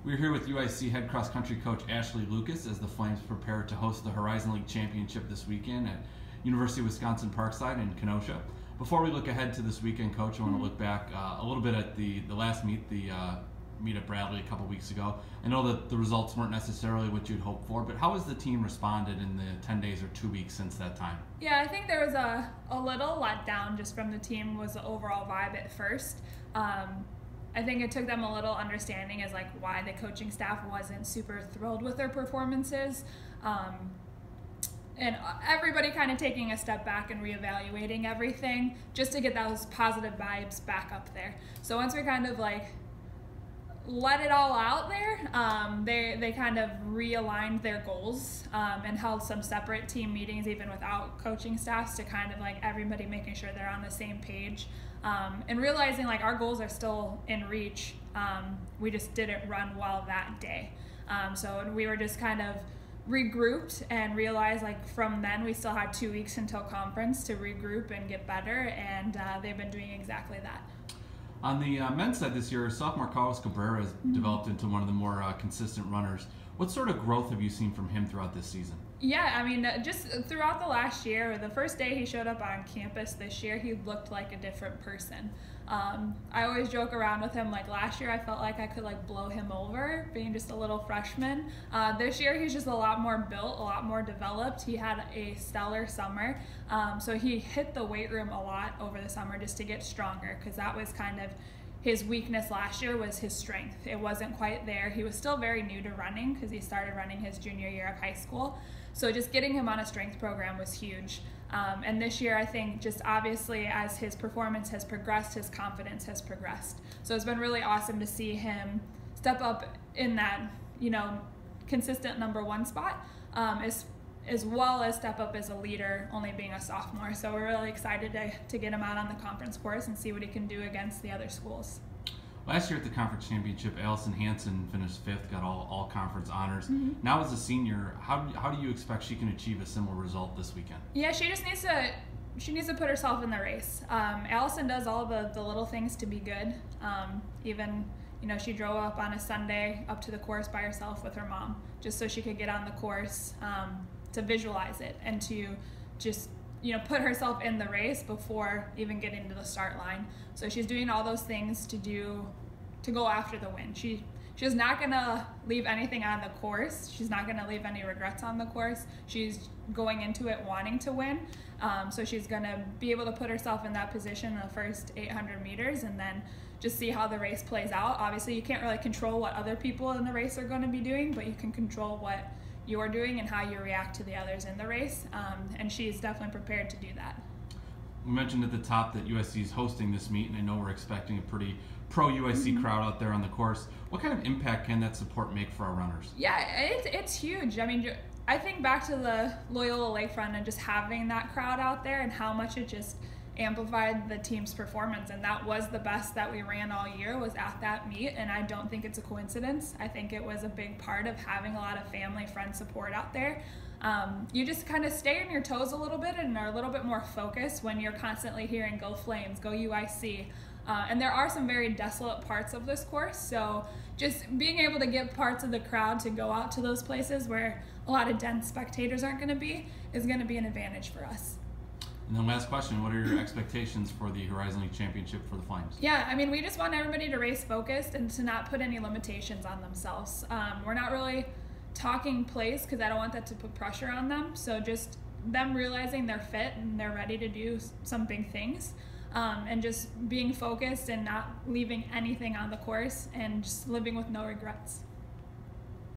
We're here with UIC head cross country coach Ashley Lucas as the Flames prepare to host the Horizon League Championship this weekend at University of Wisconsin Parkside in Kenosha. Before we look ahead to this weekend, Coach, I want to look back a little bit at the last meet, the meet at Bradley a couple weeks ago. I know that the results weren't necessarily what you'd hoped for, but how has the team responded in the 10 days or 2 weeks since that time? Yeah, I think there was a little letdown just from the team was the overall vibe at first. I think it took them a little understanding as like why the coaching staff wasn't super thrilled with their performances. And everybody kind of taking a step back and reevaluating everything just to get those positive vibes back up there. So once we kind of like let it all out there, they kind of realigned their goals and held some separate team meetings even without coaching staffs to kind of like everybody making sure they're on the same page and realizing like our goals are still in reach. We just didn't run well that day. So we were just kind of regrouped and realized like from then we still had 2 weeks until conference to regroup and get better, and they've been doing exactly that. On the men's side this year, sophomore Carlos Cabrera has developed into one of the more consistent runners. What sort of growth have you seen from him throughout this season? Yeah, I mean, just throughout the last year, the first day he showed up on campus this year, he looked like a different person. I always joke around with him, like last year I felt like I could like blow him over being just a little freshman. This year he's just a lot more built, a lot more developed. He had a stellar summer. So he hit the weight room a lot over the summer just to get stronger, because that was kind of his weakness last year was his strength. It wasn't quite there. He was still very new to running because he started running his junior year of high school. So just getting him on a strength program was huge. And this year, I think just obviously as his performance has progressed, his confidence has progressed. So it's been really awesome to see him step up in that, consistent number one spot, as well as step up as a leader, only being a sophomore. So we're really excited to get him out on the conference course and see what he can do against the other schools. Last year at the conference championship, Allison Hansen finished 5th, got all conference honors. Now as a senior, how do you expect she can achieve a similar result this weekend? Yeah, she just needs to put herself in the race. Allison does all the little things to be good. Even she drove up on a Sunday up to the course by herself with her mom, just so she could get on the course, to visualize it and to just put herself in the race before even getting to the start line. So she's doing all those things to go after the win. She's not gonna leave anything on the course. She's not gonna leave any regrets on the course. She's going into it wanting to win. So she's gonna be able to put herself in that position in the first 800 meters and then just see how the race plays out. Obviously you can't really control what other people in the race are gonna be doing, but you can control what you're doing and how you react to the others in the race, and she's definitely prepared to do that. We mentioned at the top that USC is hosting this meet, and I know we're expecting a pretty pro-USC crowd out there on the course. What kind of impact can that support make for our runners? Yeah, it's huge. I mean, I think back to the Loyola Lakefront and just having that crowd out there and how much it just amplified the team's performance, and that was the best that we ran all year was at that meet, and I don't think it's a coincidence. I think it was a big part of having a lot of family friend support out there. You just kind of stay on your toes a little bit and are a little bit more focused when you're constantly hearing go Flames, go UIC, and there are some very desolate parts of this course, so just being able to get parts of the crowd to go out to those places where a lot of dense spectators aren't going to be is going to be an advantage for us. And then last question, what are your expectations for the Horizon League Championship for the Flames? Yeah, I mean, we just want everybody to race focused and to not put any limitations on themselves. We're not really talking place because I don't want that to put pressure on them. So just them realizing they're fit and they're ready to do some big things, and just being focused and not leaving anything on the course and just living with no regrets.